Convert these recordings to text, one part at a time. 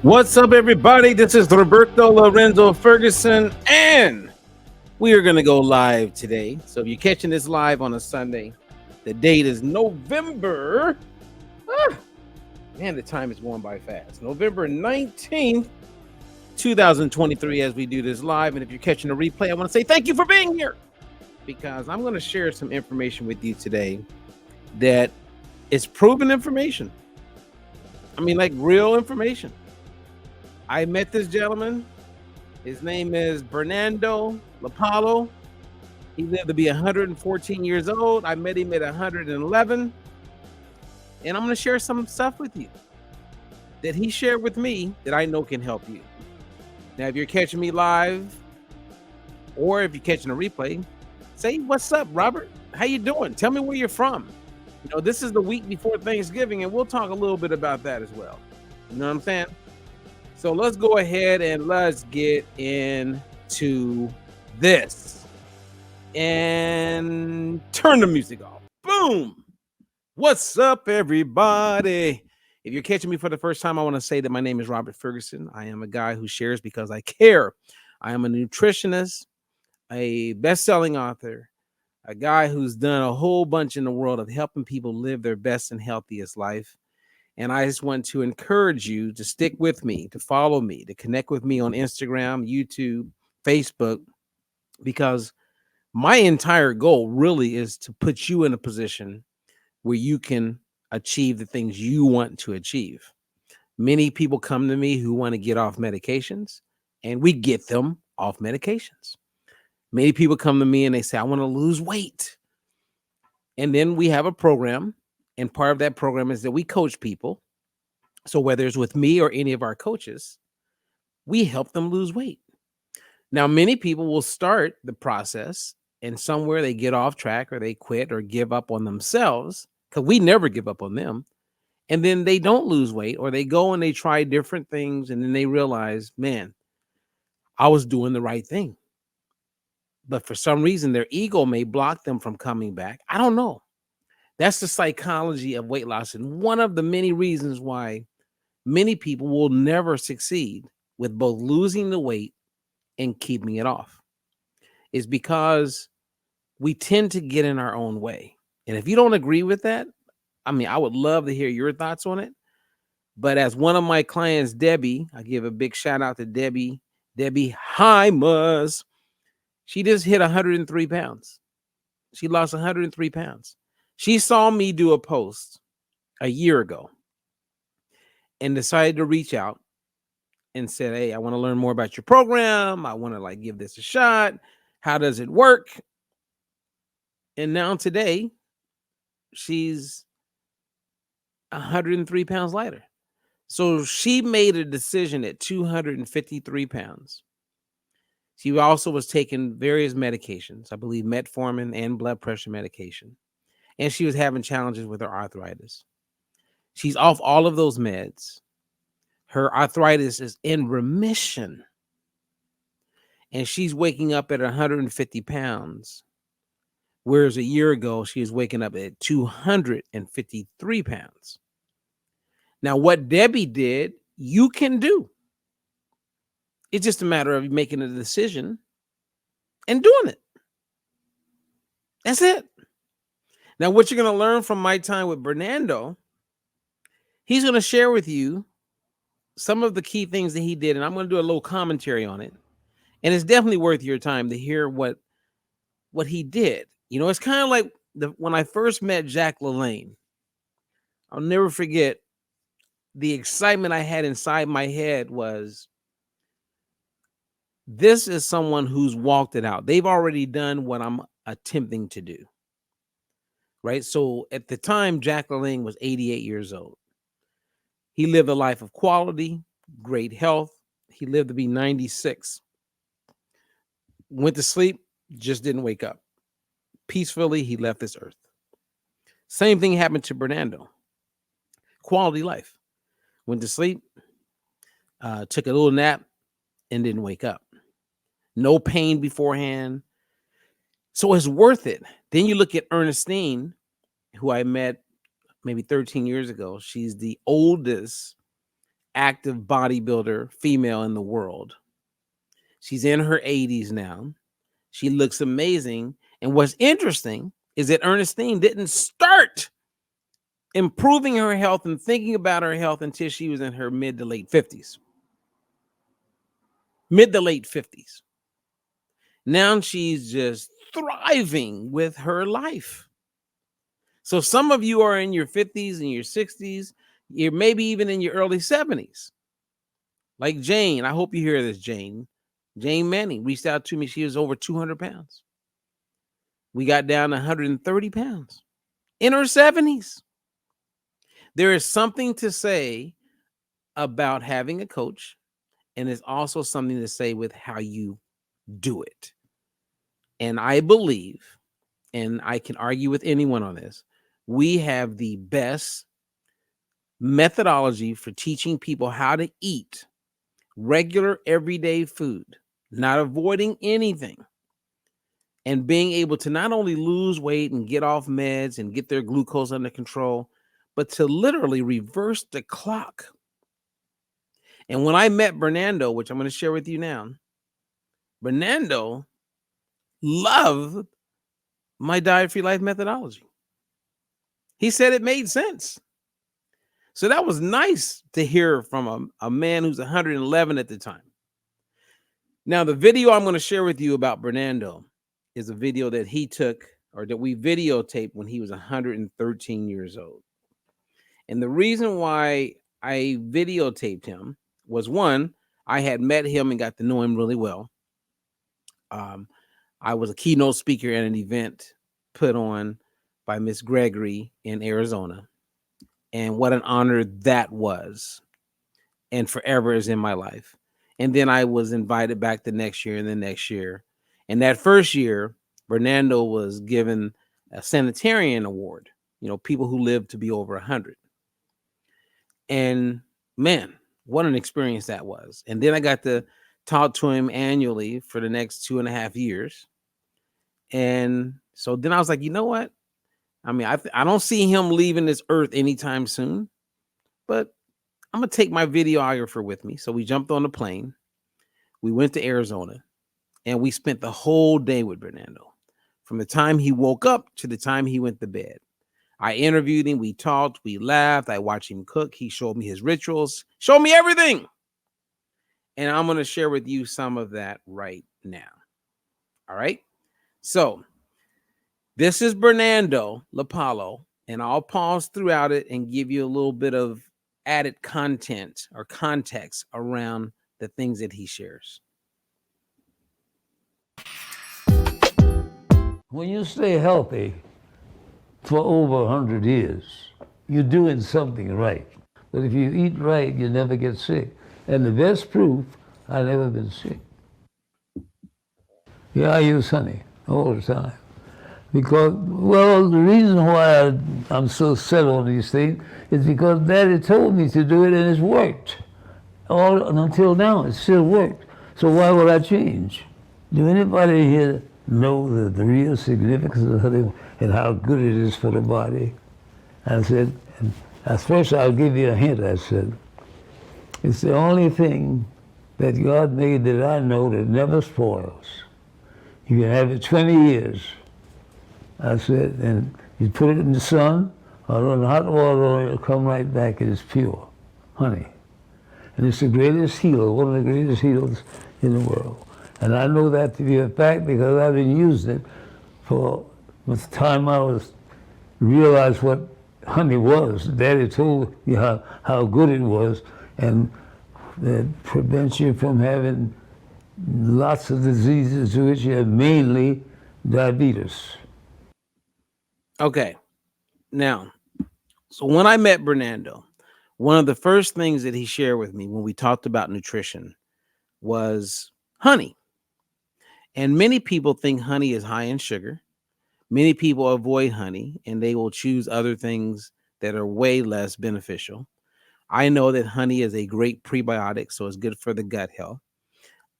What's up, everybody? This is Roberto Lorenzo Ferguson, and we are going to go live today. So if you're catching this live on a Sunday, the date is November. Man, the time is going by fast. November 19th, 2023, as we do this live. And if you're catching a replay, I want to say thank you for being here, because I'm going to share some information with you today that is proven information. I mean, like real information. I met this gentleman. His name is Bernando LaPallo. He lived to be 114 years old. I met him at 111. And I'm going to share some stuff with you that he shared with me that I know can help you. Now, if you're catching me live, or if you're catching a replay, say, what's up, Robert? How you doing? Tell me where you're from. You know, this is the week before Thanksgiving, and we'll talk a little bit about that as well. You know what I'm saying? So let's go ahead and let's get into this. And turn the music off. Boom. What's up, everybody? If you're catching me for the first time, I want to say that my name is Robert Ferguson. I am a guy who shares because I care. I am a nutritionist, a best-selling author, a guy who's done a whole bunch in the world of helping people live their best and healthiest life. And I just want to encourage you to stick with me, to follow me, to connect with me on Instagram, YouTube, Facebook, because my entire goal really is to put you in a position where you can achieve the things you want to achieve. Many people come to me who want to get off medications, and we get them off medications. Many people come to me and they say, I want to lose weight. And then we have a program. And part of that program is that we coach people. So whether it's with me or any of our coaches, we help them lose weight. Now, many people will start the process and somewhere they get off track or they quit or give up on themselves, because we never give up on them. And then they don't lose weight, or they go and they try different things. And then they realize, man, I was doing the right thing. But for some reason, their ego may block them from coming back. I don't know. That's the psychology of weight loss. And one of the many reasons why many people will never succeed with both losing the weight and keeping it off is because we tend to get in our own way. And if you don't agree with that, I mean, I would love to hear your thoughts on it. But as one of my clients, Debbie, I give a big shout out to Debbie Hymas. She just hit 103 pounds. She lost 103 pounds. She saw me do a post a year ago and decided to reach out and said, hey, I want to learn more about your program. I want to give this a shot. How does it work? And now today, she's 103 pounds lighter. So she made a decision at 253 pounds. She also was taking various medications, I believe metformin and blood pressure medication. And she was having challenges with her arthritis. She's off all of those meds. Her arthritis is in remission. And she's waking up at 150 pounds. Whereas a year ago, she was waking up at 253 pounds. Now, what Debbie did, you can do. It's just a matter of making a decision and doing it. That's it. Now, what you're going to learn from my time with Bernando, he's going to share with you some of the key things that he did, and I'm going to do a little commentary on it. And it's definitely worth your time to hear what he did. You know, it's kind of like when I first met Jack LaLanne. I'll never forget the excitement I had inside my head was, this is someone who's walked it out. They've already done what I'm attempting to do. Right? So at the time, Jack LaLanne was 88 years old. He lived a life of quality, great health. He lived to be 96. Went to sleep, just didn't wake up. Peacefully, he left this earth. Same thing happened to Bernando. Quality life. Went to sleep, took a little nap, and didn't wake up. No pain beforehand. So it's worth it. Then you look at Ernestine, who I met maybe 13 years ago. She's the oldest active bodybuilder female in the world. She's in her 80s now. She looks amazing. And what's interesting is that Ernestine didn't start improving her health and thinking about her health until she was in her mid to late 50s. Mid to late 50s. Now she's just thriving with her life. So some of you are in your 50s and your 60s, you're maybe even in your early 70s. Like Jane, I hope you hear this, Jane. Jane Manning reached out to me. She was over 200 pounds. We got down to 130 pounds in her 70s. There is something to say about having a coach, and there's also something to say with how you do it. And I believe, and I can argue with anyone on this, we have the best methodology for teaching people how to eat regular everyday food, not avoiding anything, and being able to not only lose weight and get off meds and get their glucose under control, but to literally reverse the clock. And when I met Bernando, which I'm going to share with you now, Bernando loved my diet-free life methodology. He said it made sense. So that was nice to hear from a man who's 111 at the time. Now, the video I'm going to share with you about Bernando is a video that he took, or that we videotaped when he was 113 years old. And the reason why I videotaped him was, one, I had met him and got to know him really well. I was a keynote speaker at an event put on by Miss Gregory in Arizona. And what an honor that was, and forever is in my life. And then I was invited back the next year and the next year. And that first year, Bernando was given a sanitarian award, people who live to be over 100. And man, what an experience that was. And then I got to talk to him annually for the next 2.5 years. And so then I was like, you know what? I mean, I don't see him leaving this earth anytime soon, but I'm going to take my videographer with me. So we jumped on the plane. We went to Arizona, and we spent the whole day with Bernando, from the time he woke up to the time he went to bed. I interviewed him. We talked. We laughed. I watched him cook. He showed me his rituals, showed me everything. And I'm going to share with you some of that right now. All right. So this is Bernando LaPallo, and I'll pause throughout it and give you a little bit of added content or context around the things that he shares. When you stay healthy for over 100 years, you're doing something right. But if you eat right, you never get sick. And the best proof, I've never been sick. Yeah, I use honey all the time. Because, well, the reason why I'm so set on these things is because Daddy told me to do it and it's worked. All until now, it still worked. So why would I change? Do anybody here know the real significance of honey and how good it is for the body? I said, and at first I'll give you a hint, I said. It's the only thing that God made that I know that never spoils. You can have it 20 years. I said, and you put it in the sun or on hot water, it'll come right back and it's pure honey. And it's the greatest healer, one of the greatest healers in the world. And I know that to be a fact because I've been using it for the time I was realized what honey was. Daddy told me how good it was, and it prevents you from having lots of diseases, to which you have mainly diabetes. Okay. Now, so when I met Bernando, one of the first things that he shared with me when we talked about nutrition was honey. And many people think honey is high in sugar. Many people avoid honey and they will choose other things that are way less beneficial. I know that honey is a great prebiotic, so it's good for the gut health.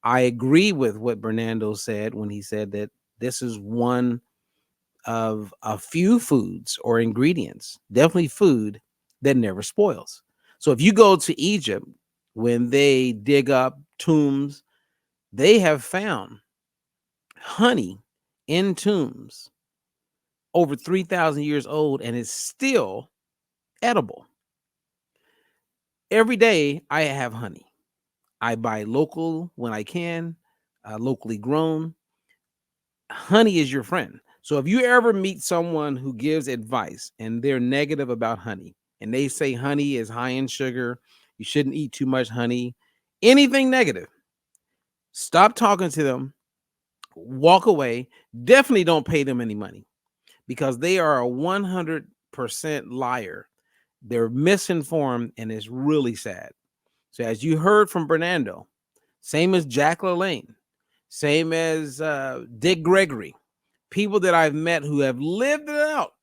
I agree with what Bernando said when he said that this is one of a few foods or ingredients, definitely food, that never spoils. So if you go to Egypt, when they dig up tombs, they have found honey in tombs over 3,000 years old, and it's still edible. Every day I have honey. I buy local when I can, locally grown. Honey is your friend. So if you ever meet someone who gives advice and they're negative about honey, and they say honey is high in sugar, you shouldn't eat too much honey, anything negative, stop talking to them, walk away. Definitely don't pay them any money, because they are a 100% liar. They're misinformed, and it's really sad. So as you heard from Bernando, same as Jack LaLanne, same as Dick Gregory, people that I've met who have lived it out,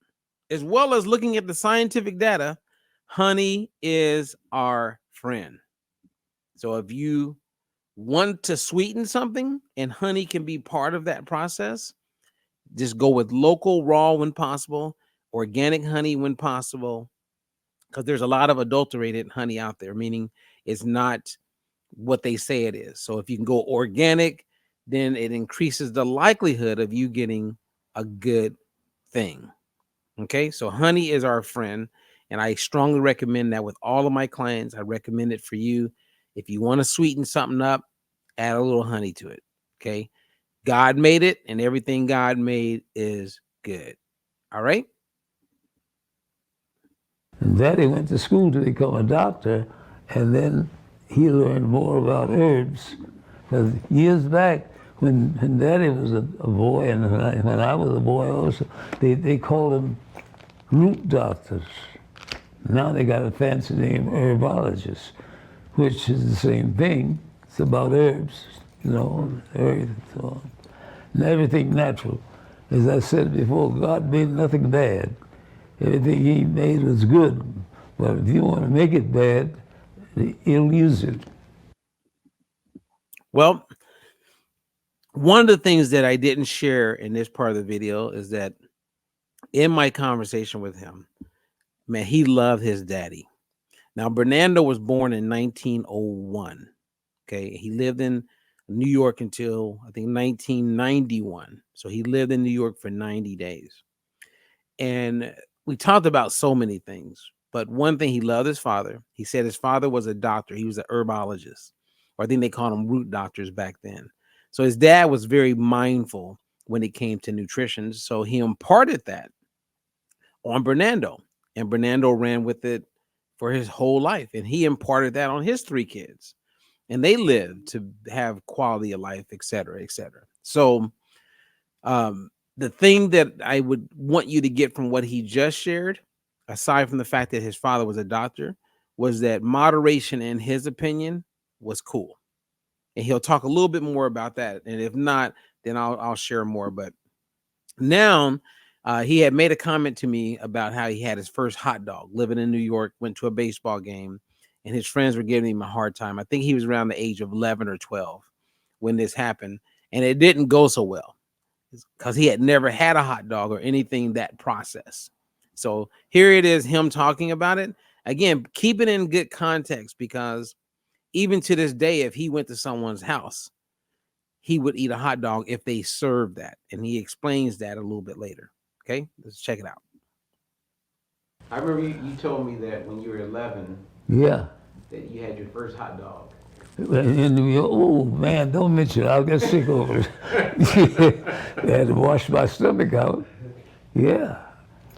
as well as looking at the scientific data, honey is our friend. So if you want to sweeten something and honey can be part of that process, just go with local raw when possible, organic honey when possible, because there's a lot of adulterated honey out there, meaning it's not what they say it is. So if you can go organic, then it increases the likelihood of you getting a good thing. Okay, so honey is our friend, and I strongly recommend that with all of my clients. I recommend it for you. If you want to sweeten something up, add a little honey to it. Okay, God made it, and everything God made is good. All right. And Daddy went to school to become a doctor, and then he learned more about herbs. Because years back, when Daddy was a boy, and when I was a boy also, they called them root doctors. Now they got a fancy name, herbologists, which is the same thing. It's about herbs, earth and so on. And everything natural. As I said before, God made nothing bad. Everything he made was good. But if you want to make it bad, he'll use it. Well, one of the things that I didn't share in this part of the video is that in my conversation with him, man, he loved his daddy. Now, Bernando was born in 1901. Okay. He lived in New York until I think 1991. So he lived in New York for 90 days. And we talked about so many things, but one thing, he loved his father. He said his father was a doctor. He was an herbologist, or I think they called them root doctors back then. So his dad was very mindful when it came to nutrition. So he imparted that on Bernando, and Bernando ran with it for his whole life. And he imparted that on his 3 kids, and they lived to have quality of life, et cetera, et cetera. So, the thing that I would want you to get from what he just shared, aside from the fact that his father was a doctor, was that moderation, in his opinion, was cool. And he'll talk a little bit more about that. And if not, then I'll share more. But now he had made a comment to me about how he had his first hot dog living in New York, went to a baseball game, and his friends were giving him a hard time. I think he was around the age of 11 or 12 when this happened. And it didn't go so well, because he had never had a hot dog or anything that process. So here it is, him talking about it. Again, keep it in good context, because even to this day, if he went to someone's house, he would eat a hot dog if they served that. And he explains that a little bit later. Okay, let's check it out. I remember you told me that when you were 11, Yeah. that you had your first hot dog. And oh man, don't mention it. I'll get sick over it. I had to wash my stomach out. Yeah.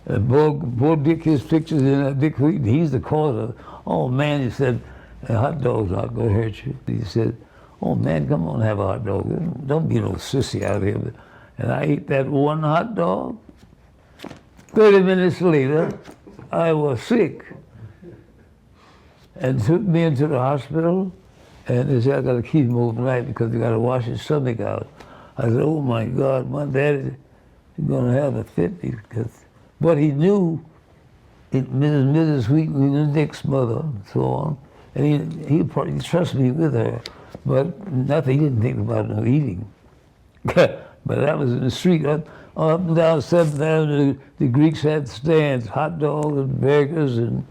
And Bo Dick, his pictures in that Dick Wheaton, he's the cause. Oh man, he said, a hot dog's not gonna hurt you. He said, oh man, come on, have a hot dog. Don't be no sissy out here. And I ate that one hot dog. 30 minutes later, I was sick. And took me into the hospital. And they said, I got to keep him overnight because you got to wash his stomach out. I said, oh my God, my daddy's going to have a fit. But he knew Mrs. Wheaton was Dick's mother and so on. And he probably trusted me with her. But nothing, he didn't think about no eating. But that was in the street. Up and down 7th Avenue, the Greeks had stands, hot dogs and burgers and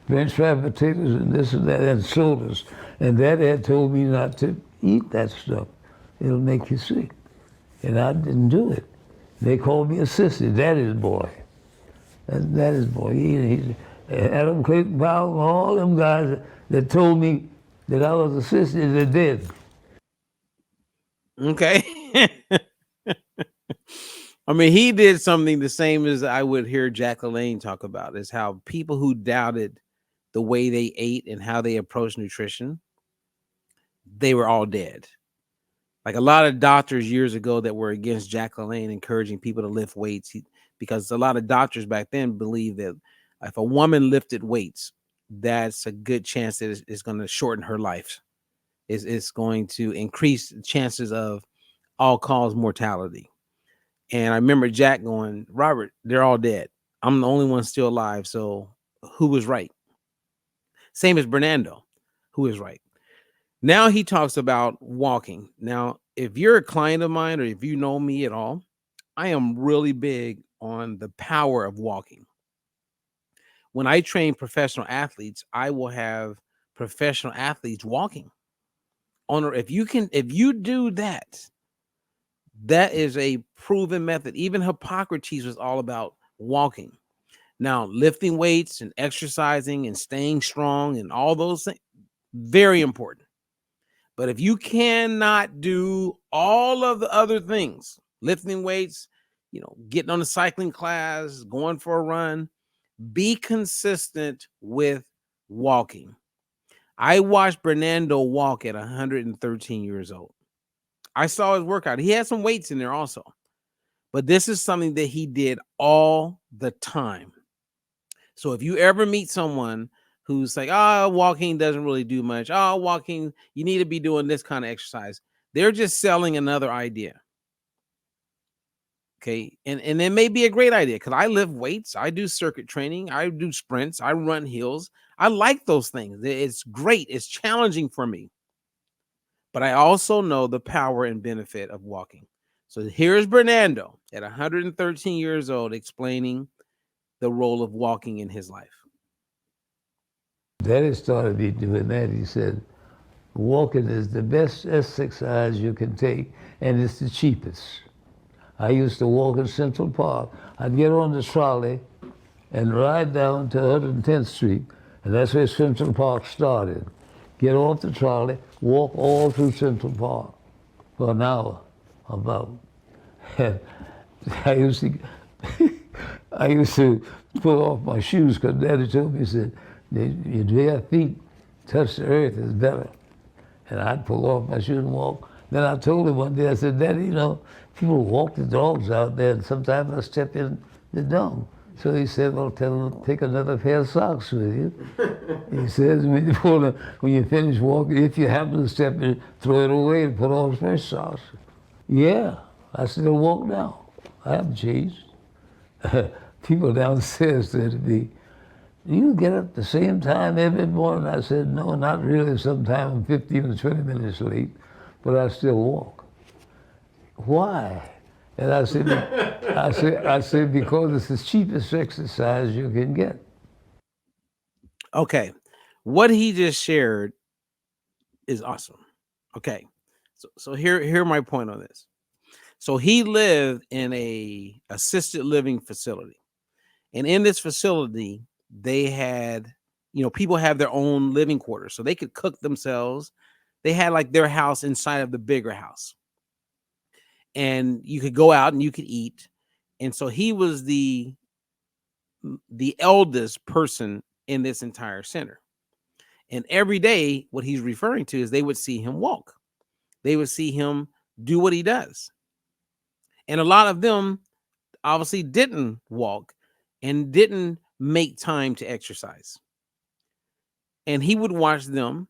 French fried potatoes and this and that, and sodas. And Daddy had told me not to eat that stuff. It'll make you sick. And I didn't do it. They called me a sissy, Daddy's boy. That's Daddy's boy. He Adam Clayton Powell and all them guys that told me that I was a sissy, they're dead. Okay. I mean, he did something the same as I would hear Jack LaLanne talk about, is how people who doubted the way they ate and how they approached nutrition, they were all dead. Like a lot of doctors years ago that were against Jack LaLanne encouraging people to lift weights, because a lot of doctors back then believed that if a woman lifted weights, that's a good chance that it's going to shorten her life. It's going to increase the chances of all-cause mortality. And I remember Jack going, Robert, they're all dead. I'm the only one still alive. So who was right? Same as Bernando, who is right. Now he talks about walking. Now, if you're a client of mine or if you know me at all, I am really big on the power of walking. When I train professional athletes, I will have professional athletes walking. If you do that, that is a proven method. Even Hippocrates was all about walking. Now, lifting weights and exercising and staying strong and all those things, very important. But if you cannot do all of the other things, lifting weights, getting on a cycling class, going for a run, be consistent with walking. I watched Bernando walk at 113 years old. I saw his workout. He had some weights in there also. But this is something that he did all the time. So if you ever meet someone who's like, walking doesn't really do much. Walking, you need to be doing this kind of exercise. They're just selling another idea. Okay. And it may be a great idea because I lift weights. I do circuit training. I do sprints. I run hills. I like those things. It's great. It's challenging for me. But I also know the power and benefit of walking. So here's Bernando at 113 years old explaining the role of walking in his life. Daddy started me doing that. He said, walking is the best exercise you can take, and it's the cheapest. I used to walk in Central Park. I'd get on the trolley and ride down to 110th Street, and that's where Central Park started. Get off the trolley, walk all through Central Park for an hour, about. And I used to pull off my shoes because Daddy told me, he said, your bare feet touch the earth is better. And I'd pull off my shoes and walk. Then I told him one day, I said, Daddy, people walk the dogs out there, and sometimes I step in the dung. So he said, well, tell them, take another pair of socks with you. He says, when you finish walking, if you happen to step in, throw it away and put on fresh socks. Yeah, I still walk now. I haven't changed. People downstairs said to me, you get up the same time every morning? I said, no, not really. Sometimes I'm 15 or 20 minutes late, but I still walk. Why? And I said, because it's the cheapest exercise you can get. Okay. What he just shared is awesome. Okay. So here my point on this. So he lived in a assisted living facility. And in this facility, they had, people have their own living quarters. So they could cook themselves. They had like their house inside of the bigger house. And you could go out and you could eat. And so he was the eldest person in this entire center. And every day, what he's referring to is they would see him walk. They would see him do what he does. And a lot of them obviously didn't walk and didn't make time to exercise. And he would watch them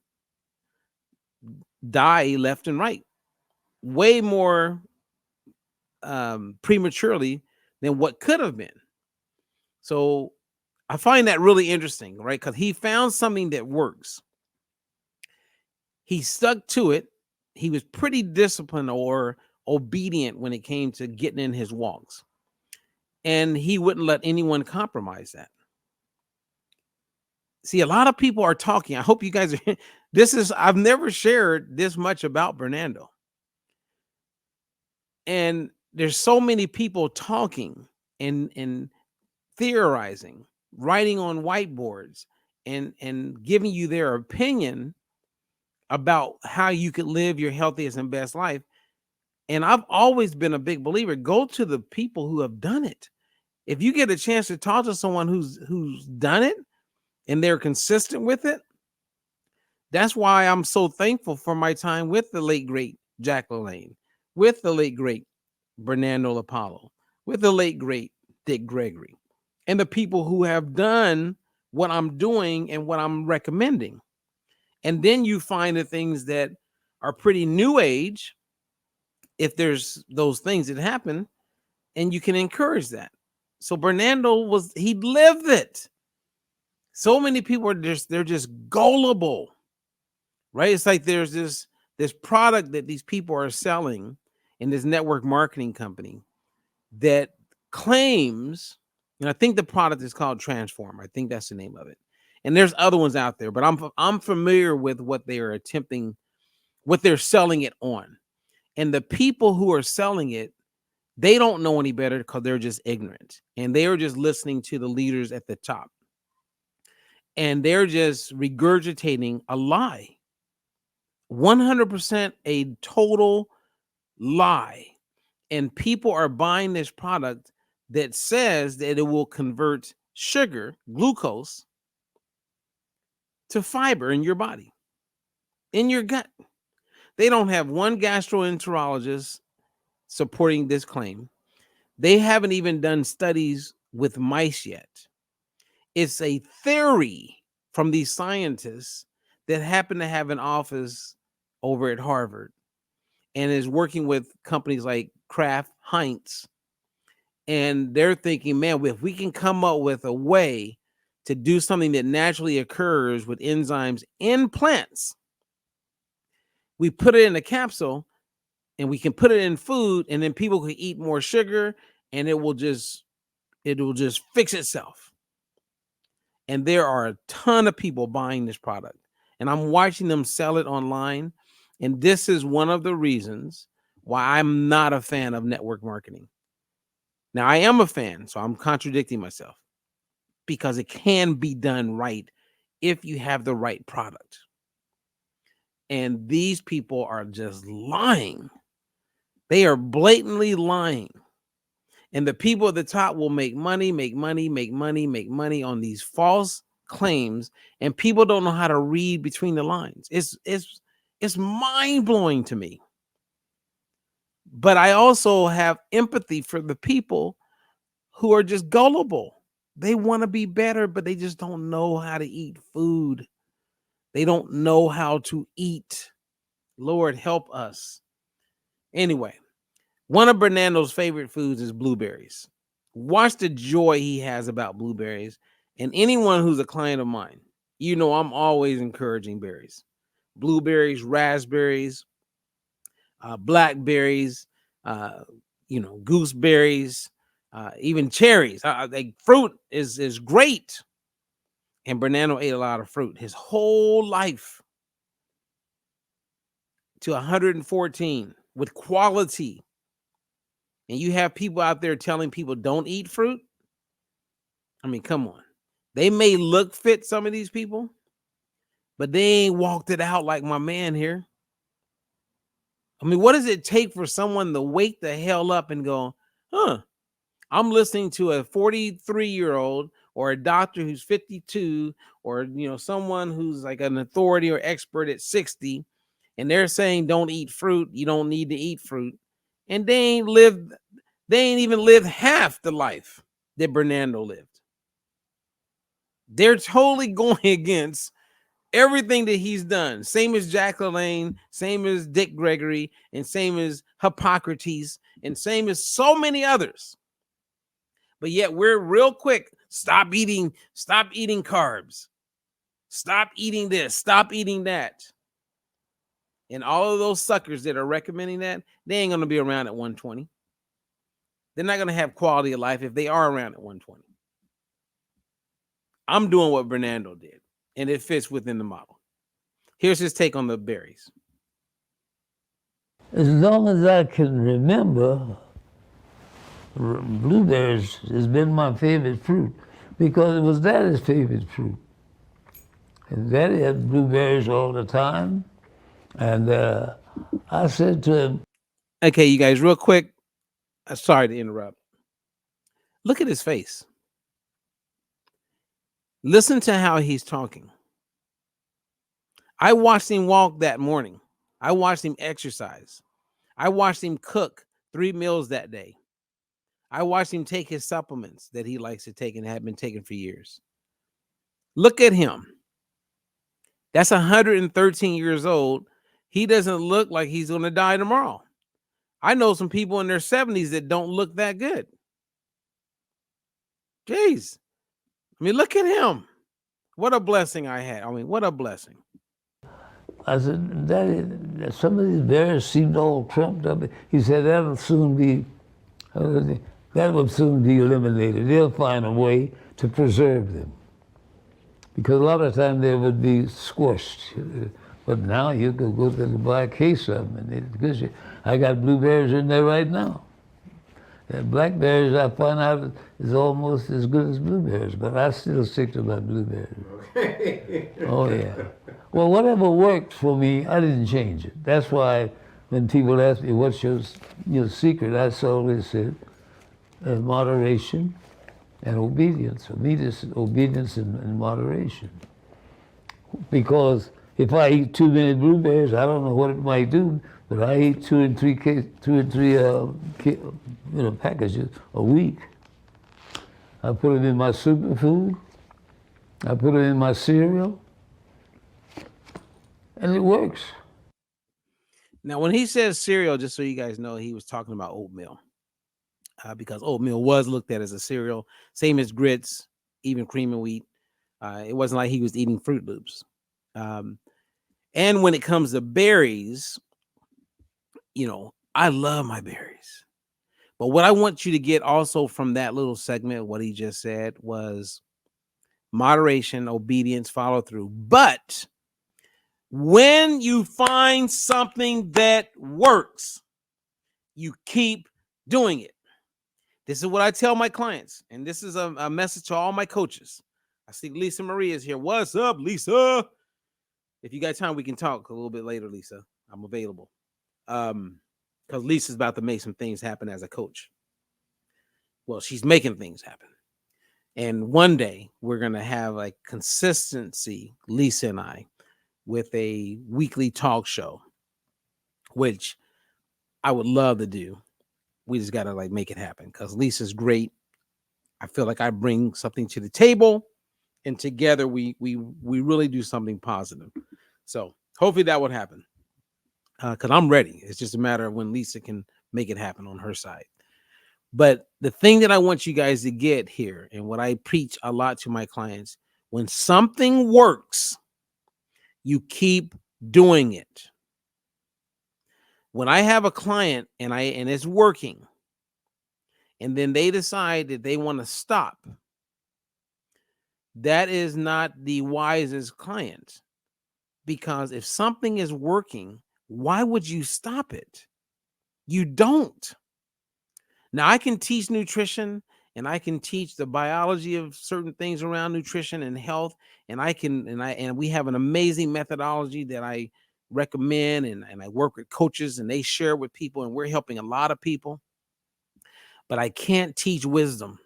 die left and right, way more prematurely than what could have been. So I find that really interesting, right? Because he found something that works. He stuck to it. He was pretty disciplined or obedient when it came to getting in his walks. And he wouldn't let anyone compromise that. See, a lot of people are talking. I hope you guys are. I've never shared this much about Bernardo. And there's so many people talking and theorizing, writing on whiteboards and giving you their opinion about how you could live your healthiest and best life. And I've always been a big believer, go to the people who have done it. If you get a chance to talk to someone who's done it and they're consistent with it, that's why I'm so thankful for my time with the late great Jack LaLanne, with the late great Bernando LaPallo, with the late great Dick Gregory, and the people who have done what I'm doing and what I'm recommending. And then you find the things that are pretty new age, if there's those things that happen, and you can encourage that. So Bernando he lived it. So many people they're just gullible, right? It's like there's this product that these people are selling in this network marketing company that claims, and I think the product is called Transform. I think that's the name of it. And there's other ones out there, but I'm familiar with what they are attempting, what they're selling it on. And the people who are selling it, they don't know any better because they're just ignorant. And they are just listening to the leaders at the top. And they're just regurgitating a lie. 100% a total lie. And people are buying this product that says that it will convert sugar, glucose, to fiber in your body, in your gut. They don't have one gastroenterologist supporting this claim. They haven't even done studies with mice yet. It's a theory from these scientists that happen to have an office over at Harvard and is working with companies like Kraft Heinz. And they're thinking, man, if we can come up with a way to do something that naturally occurs with enzymes in plants, we put it in a capsule and we can put it in food, and then people can eat more sugar and it will just fix itself. And there are a ton of people buying this product, and I'm watching them sell it online. And this is one of the reasons why I'm not a fan of network marketing. Now, I am a fan, so I'm contradicting myself, because it can be done right if you have the right product. And these people are just lying. They are blatantly lying. And the people at the top will make money on these false claims, and people don't know how to read between the lines. It's mind-blowing to me. But I also have empathy for the people who are just gullible. They want to be better, but they just don't know how to eat food. They don't know how to eat. Lord, help us. Anyway, one of Bernardo's favorite foods is blueberries. Watch the joy he has about blueberries. And anyone who's a client of mine, you know I'm always encouraging berries. Blueberries, raspberries, blackberries, gooseberries, even cherries. Fruit is great. And Bernardo ate a lot of fruit his whole life to 114 with quality. And you have people out there telling people don't eat fruit. I mean, come on. They may look fit, some of these people, but they ain't walked it out like my man here. I mean, what does it take for someone to wake the hell up and go, I'm listening to a 43-year-old or a doctor who's 52, or someone who's like an authority or expert at 60, and they're saying don't eat fruit, you don't need to eat fruit, and they ain't even lived half the life that Bernardo lived. They're totally going against everything that he's done. Same as Jack LaLanne, same as Dick Gregory, and same as Hippocrates, and same as so many others. But yet we're real quick. Stop eating carbs. Stop eating this. Stop eating that. And all of those suckers that are recommending that, they ain't going to be around at 120. They're not going to have quality of life if they are around at 120. I'm doing what Bernardo did. and it fits within the model. Here's his take on the berries. As long as I can remember, blueberries has been my favorite fruit because it was Daddy's favorite fruit. And Daddy had blueberries all the time. And I said to him, Okay, you guys, real quick. Sorry to interrupt. Look at his face. Listen to how he's talking. I watched him walk that morning. I watched him exercise. I watched him cook 3 meals that day. I watched him take his supplements that he likes to take and have been taking for years. Look at him. That's 113 years old. He doesn't look like he's going to die tomorrow. I know some people in their 70s that don't look that good. Jeez. I mean, look at him. What a blessing I had. I mean, what a blessing. I said, Daddy, some of these berries seemed all crumped up. He said, that will soon be eliminated. They'll find a way to preserve them. Because a lot of times they would be squished. But now you could go to buy a case of them. And I got blueberries in there right now. And blackberries, I find out, is almost as good as blueberries, but I still stick to my blueberries. Okay. Oh, yeah. Well, whatever worked for me, I didn't change it. That's why when people ask me, what's your secret, I always said, moderation and obedience. Obedience and moderation. Because if I eat too many blueberries, I don't know what it might do, but I eat two and three packages a week. I put it in my superfood. I put it in my cereal. And it works. Now, when he says cereal, just so you guys know, he was talking about oatmeal. Because oatmeal was looked at as a cereal, same as grits, even cream of wheat. It wasn't like he was eating Fruit Loops. And when it comes to berries, I love my berries. But what I want you to get also from that little segment, what he just said, was moderation, obedience, follow through. But when you find something that works, you keep doing it. This is what I tell my clients, and this is a message to all my coaches. I see Lisa Marie is here. What's up, Lisa? If you got time, we can talk a little bit later, Lisa. I'm available. Because Lisa's about to make some things happen as a coach. Well, she's making things happen. And one day we're going to have a consistency, Lisa and I, with a weekly talk show, which I would love to do. We just got to make it happen because Lisa's great. I feel like I bring something to the table, and together we really do something positive. So hopefully that would happen because I'm ready. It's just a matter of when Lisa can make it happen on her side. But the thing that I want you guys to get here, and what I preach a lot to my clients, when something works, you keep doing it. When I have a client and it's working, and then they decide that they want to stop, that is not the wisest client. Because if something is working, why would you stop it? You don't. Now, I can teach nutrition and I can teach the biology of certain things around nutrition and health. And we have an amazing methodology that I recommend, and I work with coaches and they share with people, and we're helping a lot of people. But I can't teach wisdom,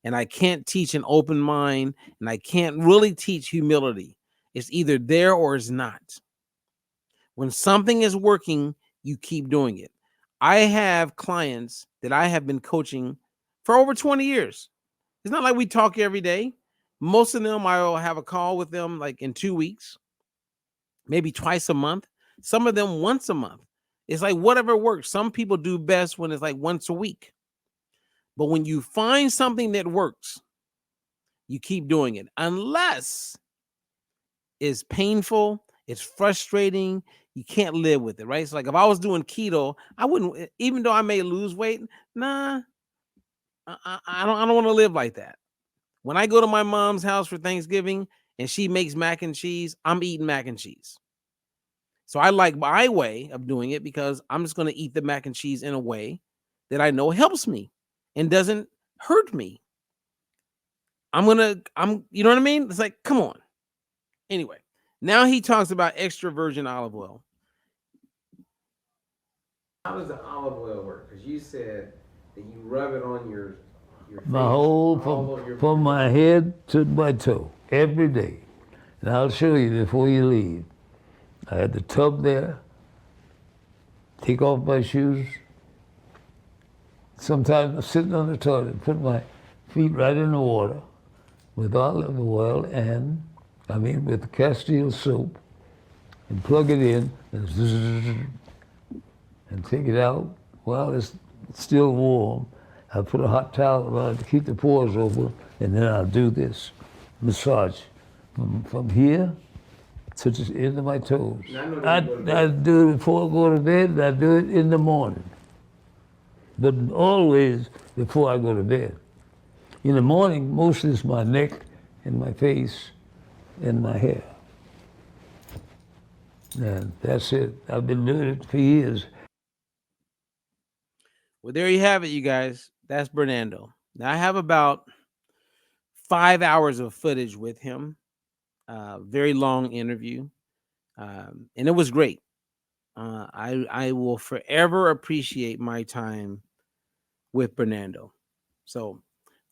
and I can't teach an open mind, and I can't really teach humility. It's either there or it's not. When something is working, you keep doing it. I have clients that I have been coaching for over 20 years. It's not like we talk every day. Most of them, I'll have a call with them like in 2 weeks, maybe twice a month. Some of them once a month. It's like whatever works. Some people do best when it's like once a week. But when you find something that works, you keep doing it. Unless it's painful, it's frustrating, you can't live with it, right? It's like if I was doing keto, I wouldn't, even though I may lose weight, nah, I don't want to live like that. When I go to my mom's house for Thanksgiving and she makes mac and cheese, I'm eating mac and cheese. So I like my way of doing it because I'm just going to eat the mac and cheese in a way that I know helps me and doesn't hurt me. You know what I mean? It's like, come on. Anyway, now he talks about extra virgin olive oil. How does the olive oil work? Because you said that you rub it on your My whole, from my head to my toe, every day. And I'll show you before you leave. I had the tub there, take off my shoes. Sometimes I'm sitting on the toilet, put my feet right in the water with olive oil with the Castile soap, and plug it in, and take it out while it's still warm. I'll put a hot towel around it to keep the pores open, and then I'll do this massage from here to the end of my toes. I do it before I go to bed, and I do it in the morning. But always before I go to bed. In the morning, mostly it's my neck and my face and my hair. And that's it. I've been doing it for years. Well, there you have it, you guys. That's Bernando. Now, I have about 5 hours of footage with him. Very long interview. And it was great. I will forever appreciate my time with Bernando. So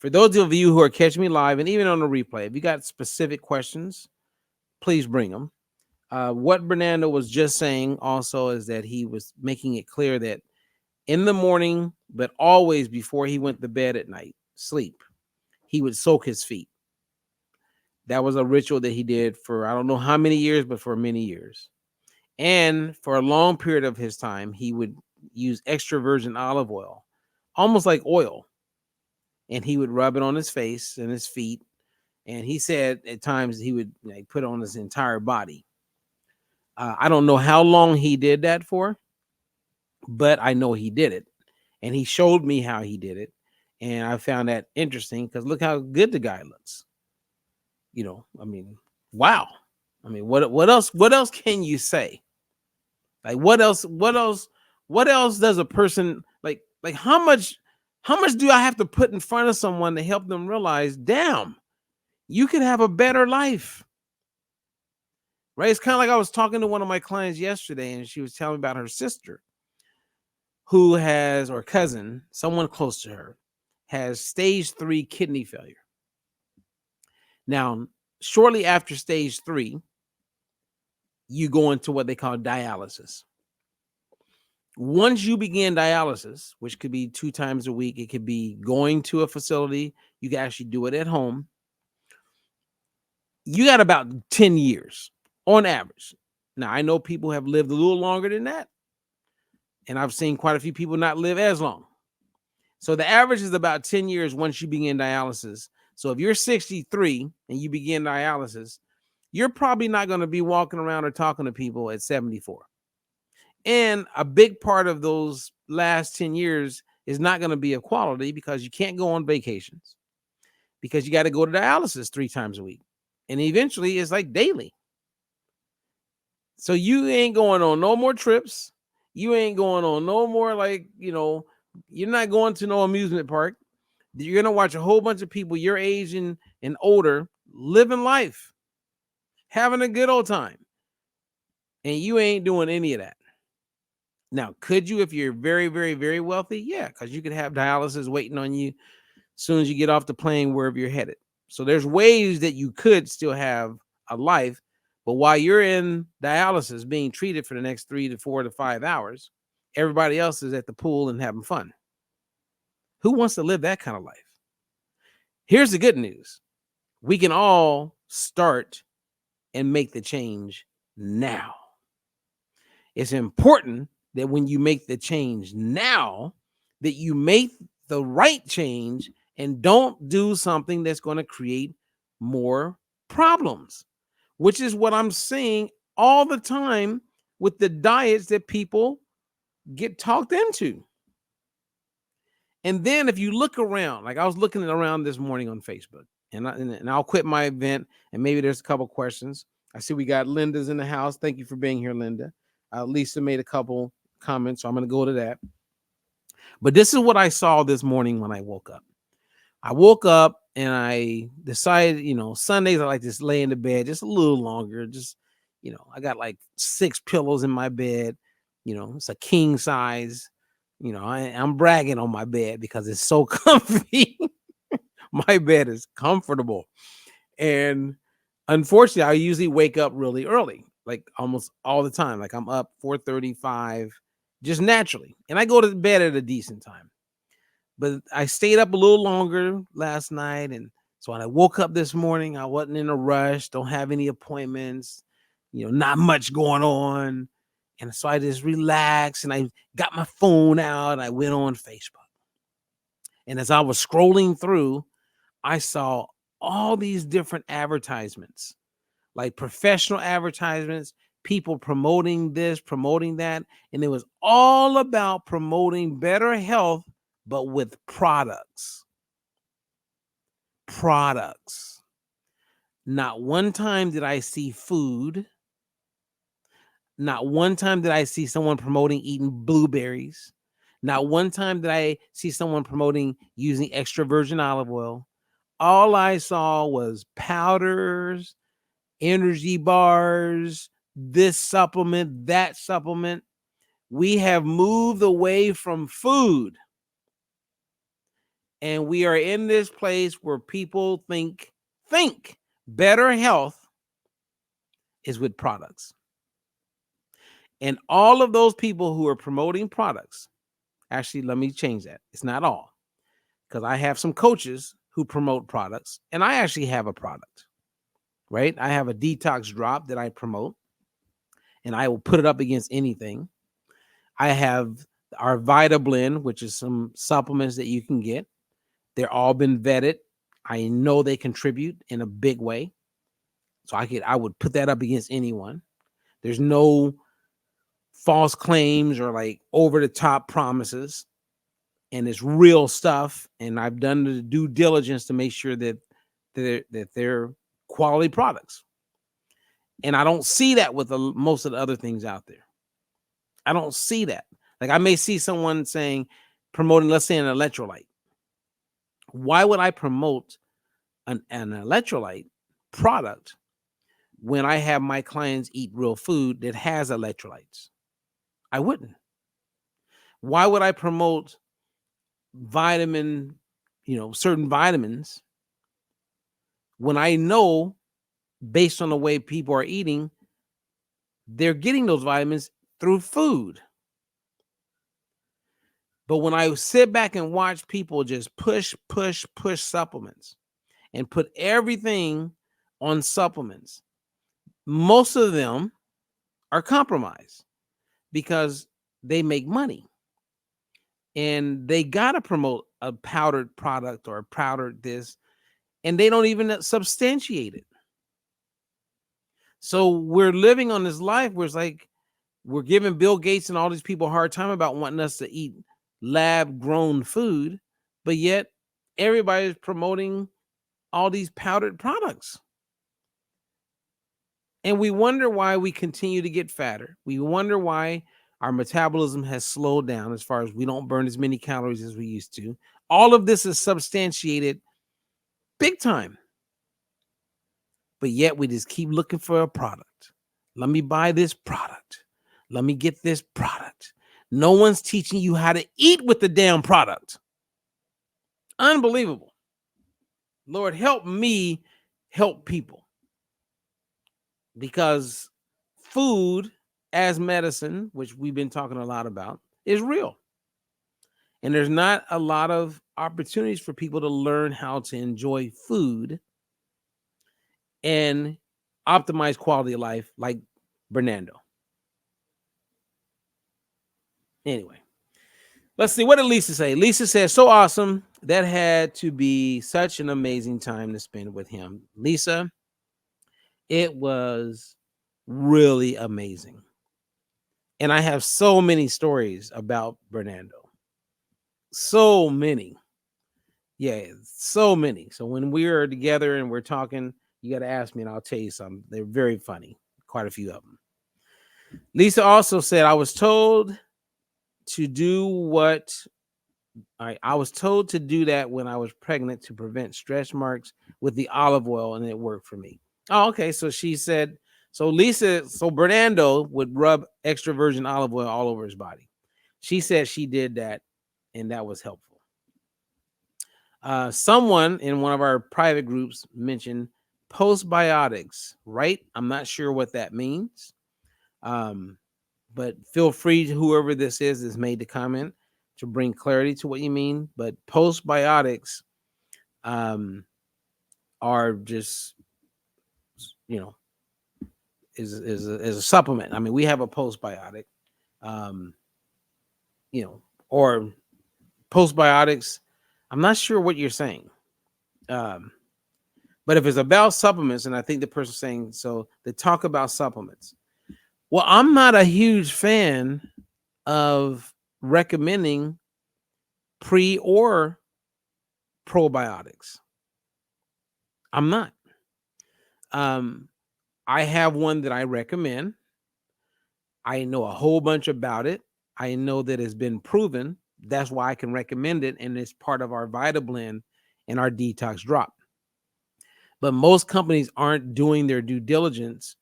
for those of you who are catching me live and even on the replay, if you got specific questions, please bring them. What Bernando was just saying also is that he was making it clear that in the morning, but always before he went to bed at night, sleep, he would soak his feet. That was a ritual that he did for, I don't know how many years, but for many years. And for a long period of his time, he would use extra virgin olive oil, almost like oil. And he would rub it on his face and his feet. And he said at times he would put it on his entire body. I don't know how long he did that for, but I know he did it. And he showed me how he did it. And I found that interesting because look how good the guy looks. Wow. What else can you say? Like what else does a person like how much do I have to put in front of someone to help them realize, damn, you could have a better life? Right? It's kind of like I was talking to one of my clients yesterday and she was telling me about her sister who has, or cousin, someone close to her, has stage 3 kidney failure. Now, shortly after stage 3, you go into what they call dialysis. Once you begin dialysis, which could be 2 times a week, it could be going to a facility, you can actually do it at home. You got about 10 years on average. Now, I know people have lived a little longer than that, and I've seen quite a few people not live as long. So the average is about 10 years once you begin dialysis. So if you're 63 and you begin dialysis, you're probably not going to be walking around or talking to people at 74. And a big part of those last 10 years is not going to be of quality because you can't go on vacations, because you got to go to dialysis 3 times a week. And eventually it's like daily. So you ain't going on no more trips. You ain't going on no more, you're not going to no amusement park. You're going to watch a whole bunch of people your age and older living life, having a good old time. And you ain't doing any of that. Now, could you, if you're very, very, very wealthy? Yeah, because you could have dialysis waiting on you as soon as you get off the plane, wherever you're headed. So there's ways that you could still have a life, but while you're in dialysis being treated for the next 3 to 4 to 5 hours, everybody else is at the pool and having fun. Who wants to live that kind of life? Here's the good news. We can all start and make the change now. It's important that when you make the change now, that you make the right change and don't do something that's going to create more problems, which is what I'm seeing all the time with the diets that people get talked into. And then if you look around, like I was looking around this morning on Facebook, and I'll quit my event, and maybe there's a couple questions. I see we got Linda's in the house. Thank you for being here, Linda. Lisa made a couple comments, so I'm going to go to that. But this is what I saw this morning when I woke up. I woke up and I decided, Sundays I like to lay in the bed just a little longer. Just, I got like 6 pillows in my bed. It's a king size. I'm bragging on my bed because it's so comfy. My bed is comfortable. And unfortunately, I usually wake up really early, like almost all the time. Like I'm up 4:35 just naturally. And I go to bed at a decent time. But I stayed up a little longer last night. And so when I woke up this morning, I wasn't in a rush, don't have any appointments, not much going on. And so I just relaxed and I got my phone out and I went on Facebook. And as I was scrolling through, I saw all these different advertisements, like professional advertisements, people promoting this, promoting that. And it was all about promoting better health, but with products. Products. Not one time did I see food. Not one time did I see someone promoting eating blueberries. Not one time did I see someone promoting using extra virgin olive oil. All I saw was powders, energy bars, this supplement, that supplement. We have moved away from food. And we are in this place where people think better health is with products. And all of those people who are promoting products, actually, let me change that. It's not all, because I have some coaches who promote products, and I actually have a product, right? I have a detox drop that I promote, and I will put it up against anything. I have our Vita Blend, which is some supplements that you can get. They're all been vetted. I know they contribute in a big way. So I would put that up against anyone. There's no false claims or like over the top promises, and it's real stuff. And I've done the due diligence to make sure that they're quality products. And I don't see that with most of the other things out there. I don't see that. Like I may see someone promoting, let's say, an electrolyte. Why would I promote an electrolyte product when I have my clients eat real food that has electrolytes? I wouldn't. Why would I promote certain vitamins when I know, based on the way people are eating, they're getting those vitamins through food? But when I sit back and watch people just push supplements and put everything on supplements, most of them are compromised because they make money and they got to promote a powdered product or a powdered this, and they don't even substantiate it. So we're living on this life where it's like we're giving Bill Gates and all these people a hard time about wanting us to eat lab grown food, but yet everybody's promoting all these powdered products. And we wonder why we continue to get fatter. We wonder why our metabolism has slowed down as far as we don't burn as many calories as we used to. All of this is substantiated big time. But yet we just keep looking for a product. Let me buy this product. Let me get this product. No one's teaching you how to eat with the damn product. Unbelievable. Lord, help me help people. Because food as medicine, which we've been talking a lot about, is real. And there's not a lot of opportunities for people to learn how to enjoy food and optimize quality of life like Bernando. Anyway, let's see. What did Lisa say? Lisa says, so awesome. That had to be such an amazing time to spend with him. Lisa, it was really amazing. And I have so many stories about Bernando. So many. Yeah, so many. So when we're together and we're talking, you got to ask me and I'll tell you something. They're very funny, quite a few of them. Lisa also said, I was told to do what I was told to do that when I was pregnant to prevent stretch marks with the olive oil, and it worked for me. Oh, okay. So she said, so Bernardo would rub extra virgin olive oil all over his body. She said she did that, and that was helpful. Someone in one of our private groups mentioned postbiotics, right? I'm not sure what that means. Um, but feel free to whoever this is made the comment to bring clarity to what you mean. But postbiotics um, are just, you know, is a supplement. I mean, we have a postbiotic, um, you know, or postbiotics. I'm not sure what you're saying. Um, but if it's about supplements, and I think the person's saying so, they talk about supplements. Well, I'm not a huge fan of recommending pre or probiotics. I'm not. Um, I have one that I recommend. I know a whole bunch about it. I know that it's been proven. That's why I can recommend it, and it's part of our Vita Blend and our detox drop. But most companies aren't doing their due diligence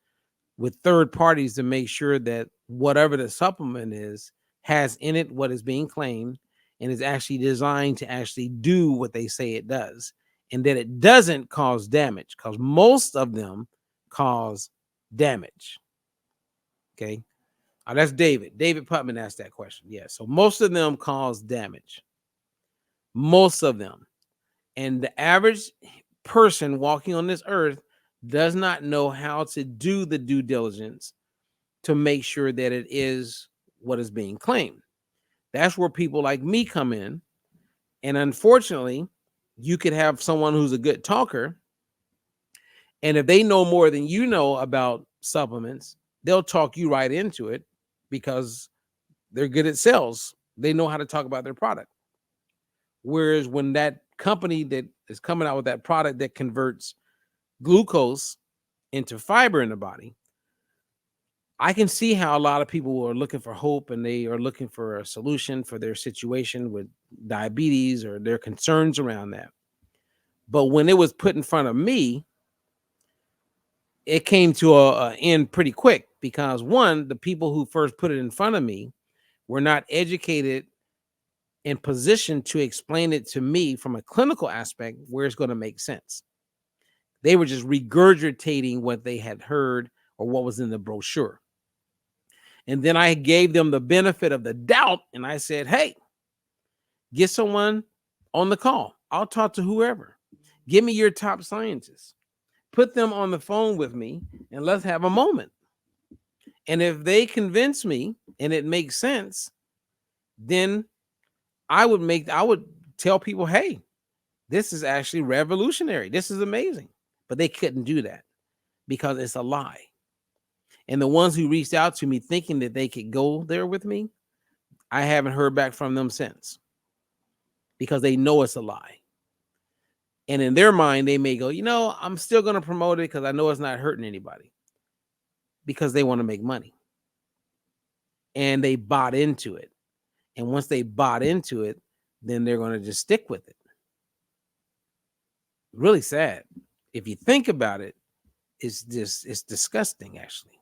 with third parties to make sure that whatever the supplement is has in it what is being claimed and is actually designed to actually do what they say it does, and that it doesn't cause damage, because most of them cause damage. Okay. That's David. David Putman asked that question. Yeah. So most of them cause damage. Most of them. And the average person walking on this earth does not know how to do the due diligence to make sure that it is what is being claimed. That's where people like me come in. And unfortunately, you could have someone who's a good talker, and if they know more than you know about supplements, they'll talk you right into it because they're good at sales. They know how to talk about their product. Whereas when that company that is coming out with that product that converts glucose into fiber in the body, I can see how a lot of people are looking for hope and they are looking for a solution for their situation with diabetes or their concerns around that. But when it was put in front of me, it came to a end pretty quick because one, the people who first put it in front of me were not educated and positioned to explain it to me from a clinical aspect where it's going to make sense. They were just regurgitating what they had heard or what was in the brochure. And then I gave them the benefit of the doubt. And I said, hey, get someone on the call. I'll talk to whoever. Give me your top scientists. Put them on the phone with me and let's have a moment. And if they convince me and it makes sense, then I would tell people, hey, this is actually revolutionary. This is amazing. But they couldn't do that because it's a lie. And the ones who reached out to me thinking that they could go there with me, I haven't heard back from them since because they know it's a lie. And in their mind, they may go, I'm still going to promote it because I know it's not hurting anybody, because they want to make money. And they bought into it. And once they bought into it, then they're going to just stick with it. Really sad. If you think about it, it's disgusting, actually.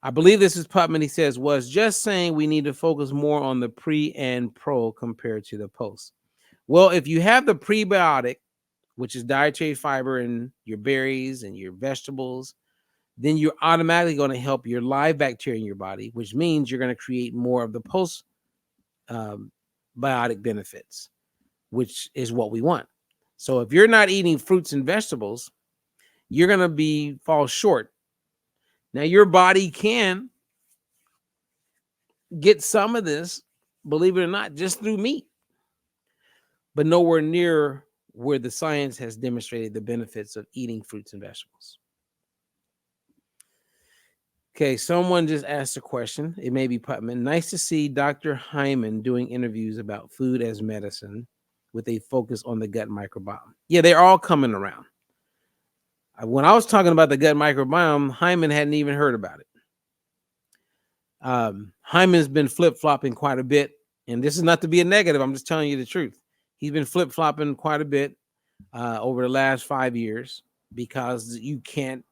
I believe this is Putman. He says, was just saying we need to focus more on the pre and pro compared to the post. Well, if you have the prebiotic, which is dietary fiber in your berries and your vegetables, then you're automatically going to help your live bacteria in your body, which means you're going to create more of the post biotic benefits, which is what we want. So if you're not eating fruits and vegetables, you're going to fall short. Now, your body can get some of this, believe it or not, just through meat, but nowhere near where the science has demonstrated the benefits of eating fruits and vegetables. Okay, someone just asked a question. It may be Putman. Nice to see Dr. Hyman doing interviews about food as medicine with a focus on the gut microbiome. Yeah, they're all coming around. When I was talking about the gut microbiome, Hyman hadn't even heard about it. Hyman's been flip-flopping quite a bit, and this is not to be a negative. I'm just telling you the truth. He's been flip-flopping quite a bit over the last 5 years because you can't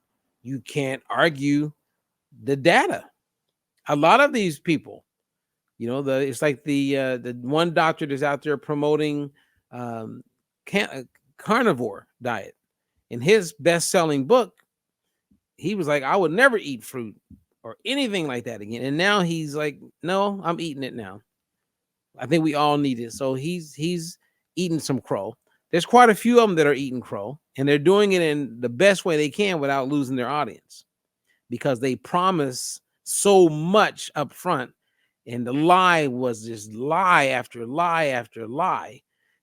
argue the data. A lot of these people, it's like the one doctor that's out there promoting carnivore diet. In his best-selling book, he was like, I would never eat fruit or anything like that again. And now he's like, no, I'm eating it now. I think we all need it. So he's eating some crow. There's quite a few of them that are eating crow, and they're doing it in the best way they can without losing their audience, because they promise so much up front. And the lie was just lie after lie after lie,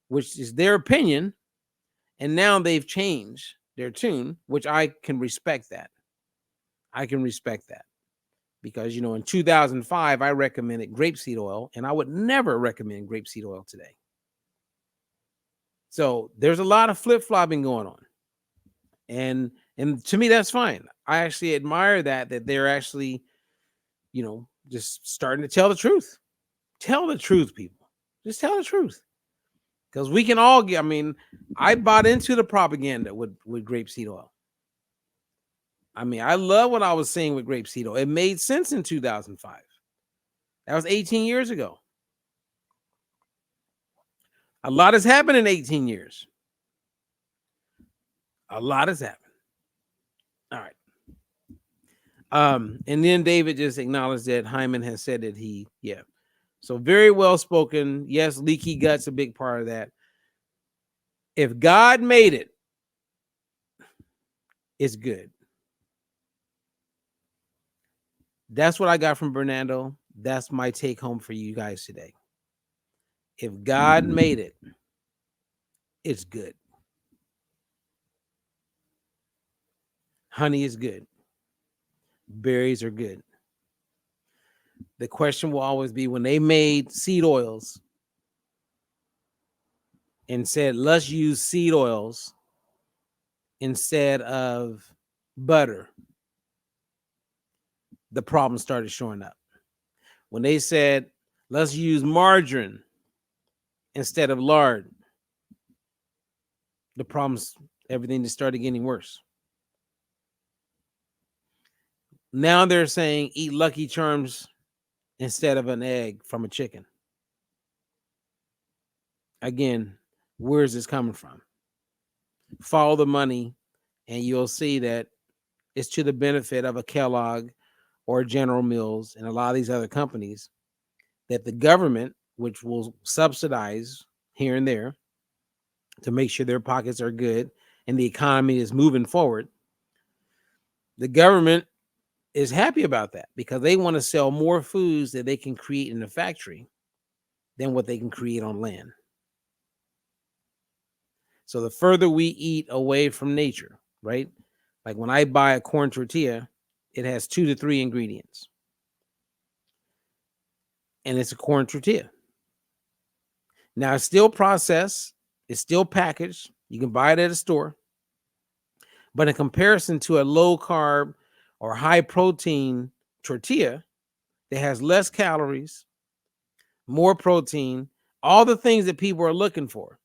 which is their opinion. And now they've changed their tune, which I can respect that. I can respect that because, in 2005, I recommended grapeseed oil, and I would never recommend grapeseed oil today. So there's a lot of flip-flopping going on. And to me, that's fine. I actually admire that they're actually, just starting to tell the truth. Tell the truth, people. Just tell the truth. Because we can all get, I bought into the propaganda with grapeseed oil. I love what I was seeing with grapeseed oil. It made sense in 2005. That was 18 years ago. A lot has happened in 18 years. A lot has happened. All right. And then David just acknowledged that Hyman has said that So very well spoken. Yes, leaky gut's a big part of that. If God made it, it's good. That's what I got from Bernando. That's my take home for you guys today. If God made it, it's good. Honey is good. Berries are good. The question will always be, when they made seed oils and said, let's use seed oils instead of butter, the problem started showing up. When they said, let's use margarine instead of lard, everything just started getting worse. Now they're saying eat Lucky Charms instead of an egg from a chicken. Again, where's this coming from? Follow the money, and you'll see that it's to the benefit of a Kellogg or General Mills and a lot of these other companies that the government, which will subsidize here and there to make sure their pockets are good and the economy is moving forward, the government is happy about that because they want to sell more foods that they can create in the factory than what they can create on land. So the further we eat away from nature, right? Like when I buy a corn tortilla, it has 2 to 3 ingredients. And it's a corn tortilla. Now it's still processed, it's still packaged. You can buy it at a store. But in comparison to a low carb or high protein tortilla that has less calories, more protein, all the things that people are looking for,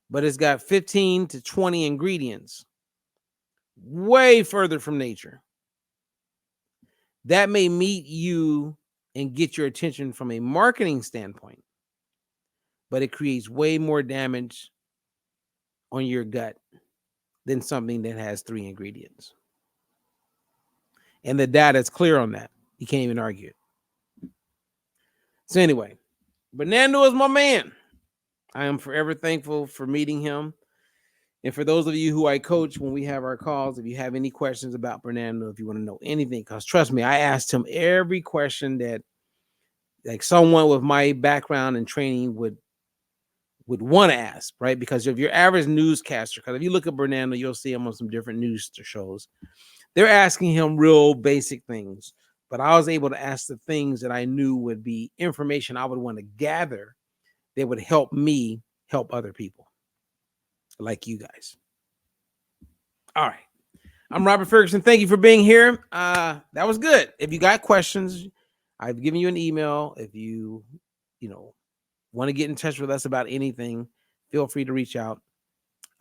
but it's got 15 to 20 ingredients, way further from nature. That may meet you and get your attention from a marketing standpoint, but it creates way more damage on your gut than something that has 3 ingredients. And the data is clear on that. You can't even argue it. So anyway, Bernando is my man. I am forever thankful for meeting him. And for those of you who I coach when we have our calls, if you have any questions about Bernando, if you want to know anything, because trust me, I asked him every question that like someone with my background and training would want to ask, right? Because if your average newscaster, because if you look at Bernando, you'll see him on some different news shows. They're asking him real basic things, but I was able to ask the things that I knew would be information I would want to gather that would help me help other people like you guys. All right. I'm Robert Ferguson. Thank you for being here. That was good. If you got questions, I've given you an email. If you know, want to get in touch with us about anything, feel free to reach out.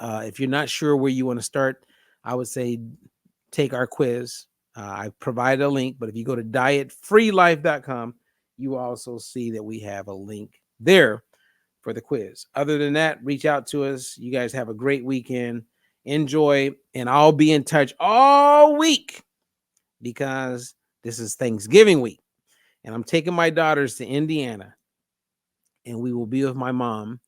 If you're not sure where you want to start, I would say take our quiz. I provided a link, but if you go to dietfreelife.com, you will also see that we have a link there for the quiz. Other than that, reach out to us. You guys have a great weekend. Enjoy, and I'll be in touch all week because this is Thanksgiving week, and I'm taking my daughters to Indiana, and we will be with my mom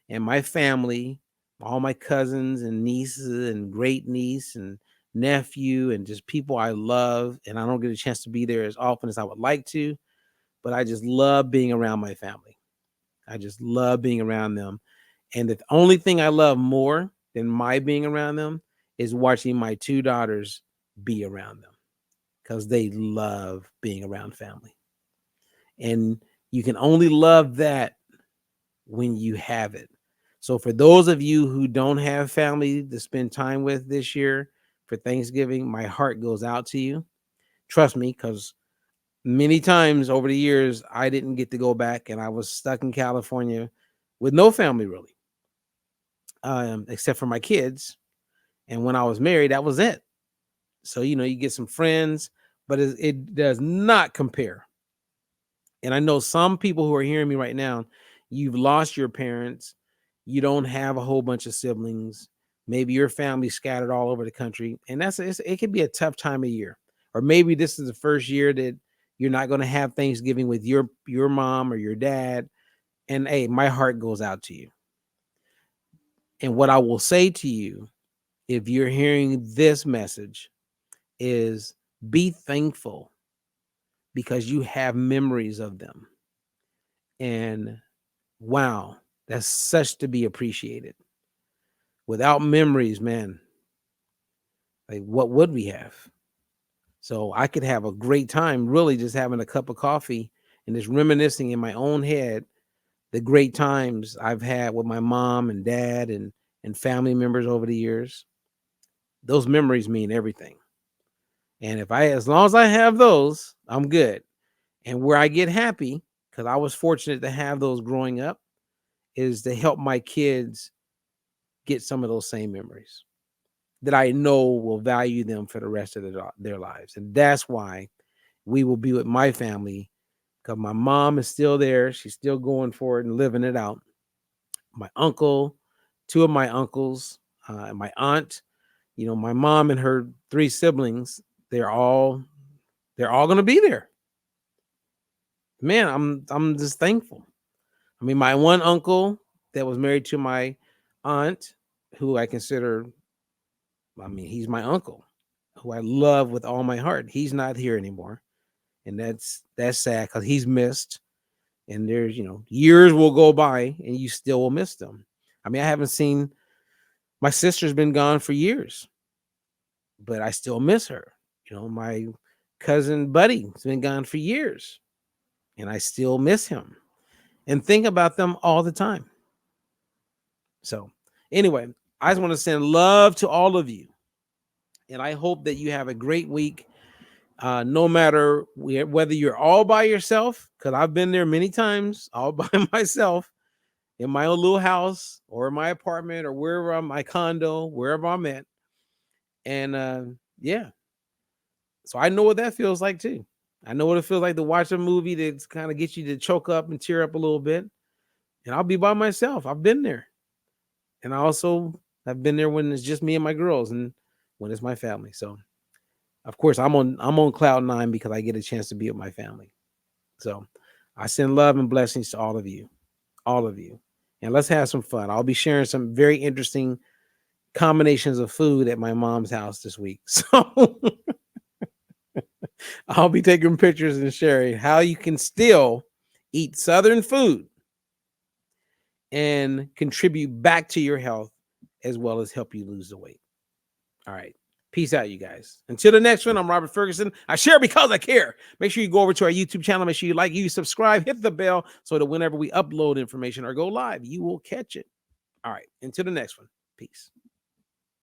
and my family, all my cousins and nieces and great niece and nephew, and just people I love. And I don't get a chance to be there as often as I would like to, but I just love being around my family. I just love being around them. And the only thing I love more than my being around them is watching my two daughters be around them because they love being around family. And you can only love that when you have it. So for those of you who don't have family to spend time with this year for Thanksgiving, my heart goes out to you. Trust me, because many times over the years, I didn't get to go back and I was stuck in California with no family really, except for my kids. And when I was married, that was it. So, you get some friends, but it does not compare. And I know some people who are hearing me right now, you've lost your parents. You don't have a whole bunch of siblings. Maybe your family's scattered all over the country. And it can be a tough time of year. Or maybe this is the first year that you're not going to have Thanksgiving with your mom or your dad. And hey, my heart goes out to you. And what I will say to you, if you're hearing this message, is be thankful because you have memories of them. And wow, that's such to be appreciated. Without memories, man, like what would we have? So I could have a great time really just having a cup of coffee and just reminiscing in my own head the great times I've had with my mom and dad and family members over the years. Those memories mean everything. And as long as I have those, I'm good. And where I get happy, because I was fortunate to have those growing up, is to help my kids get some of those same memories that I know will value them for the rest of their lives. And that's why we will be with my family, because my mom is still there. She's still going for it and living it out. My uncle, two of my uncles, and my aunt, my mom and her three siblings, they're all going to be there. Man, I'm just thankful. I mean, my one uncle that was married to my aunt, who I consider, he's my uncle, who I love with all my heart. He's not here anymore. And that's sad because he's missed. And there's, years will go by and you still will miss them. I mean, I haven't seen, my sister's been gone for years, but I still miss her. My cousin Buddy has been gone for years and I still miss him and think about them all the time. So anyway, I just want to send love to all of you. And I hope that you have a great week. No matter whether you're all by yourself, because I've been there many times, all by myself in my own little house or in my apartment or wherever my condo, wherever I'm at. And yeah, so I know what that feels like too. I know what it feels like to watch a movie that kind of gets you to choke up and tear up a little bit. And I'll be by myself. I've been there. And I also have been there when it's just me and my girls and when it's my family. So of course I'm on cloud nine because I get a chance to be with my family. So I send love and blessings to all of you. And let's have some fun. I'll be sharing some very interesting combinations of food at my mom's house this week. So I'll be taking pictures and sharing how you can still eat Southern food and contribute back to your health as well as help you lose the weight. All right. Peace out, you guys. Until the next one, I'm Robert Ferguson. I share because I care. Make sure you go over to our YouTube channel. Make sure you like, you subscribe, hit the bell so that whenever we upload information or go live, you will catch it. All right. Until the next one. Peace.